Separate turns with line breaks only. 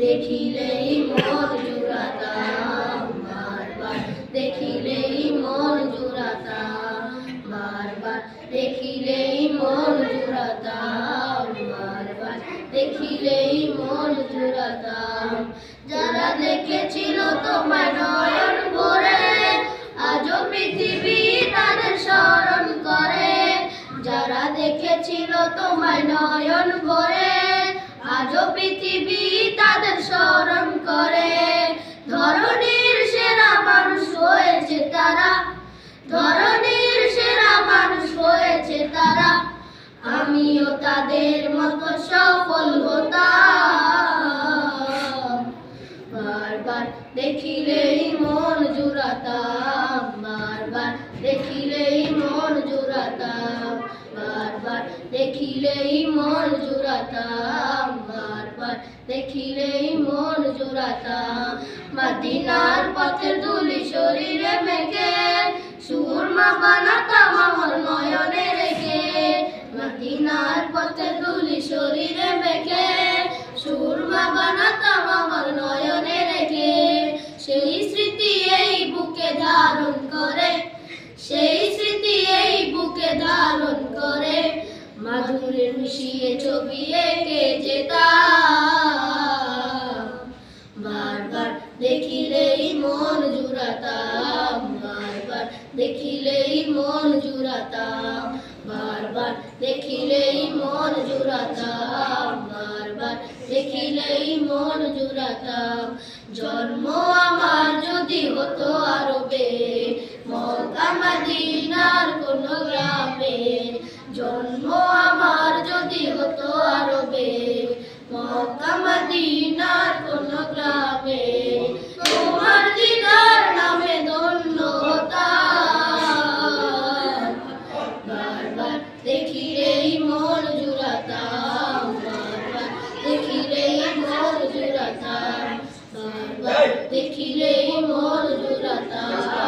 দেখিলেই মন জুড়াতাম বারবার, দেখিলেই মন জুড়াতাম বারবার, দেখিলেই মন জুড়াতাম বারবার, দেখিলেই মন জুড়াতাম। যারা দেখেছিল তোমায় নয়ন ভরে, আজও পৃথিবী তাদের স্মরণ করে। যারা দেখেছিল তোমায় নয়ন ভরে, আজও পৃথিবী তাদের স্মরণ করে। ধরনীর সেরা মানুষ হয়েছে তারা, ধরনীর সেরা মানুষ হয়েছে তারা। আমিও তাদের মতো সফল হতাম বারবার, দেখিলেই মন জুড়াতাম বারবার, দেখিলেই মন জুড়াতাম বারবার, দেখিলেই মন জুড়াতাম বারবার, দেখিলেই মন জুড়াতাম। মদিনার পথের ধুলি শরীরে মেখে সুরমা বানাতাম আমার নয়নে রেখে। মদিনার পথের ধুলি শরীরে মেখে সুরমা বানাতাম আমার নয়নে রেখে। সেই স্মৃতি এই বুকে ধারণ করে, সেই স্মৃতি এই বুকে ধারণ করে। মাধুরীর মিশিয়ে ছবি এঁকে যেতাম বারবার, দেখিলেই মন জুড়াতাম বারবার, দেখিলেই মন জুড়াতাম বারবার, দেখিলেই মন জুড়াতাম বারবার, দেখিলেই মন জুড়াতাম। জন্ম আমার যদি হতো আরবে, মক্কা মদিনার কোন গ্রামে। জন্ম আমার যদি হতো আরবে, মক্কা মদিনার কোন গ্রামে। তোমার দিদার নামে ধন্য হতাম বারবার, দেখিলেই মন জুড়াতাম বারবার, দেখিলেই মন জুড়াতাম বারবার, দেখিলেই মন জুড়াতাম।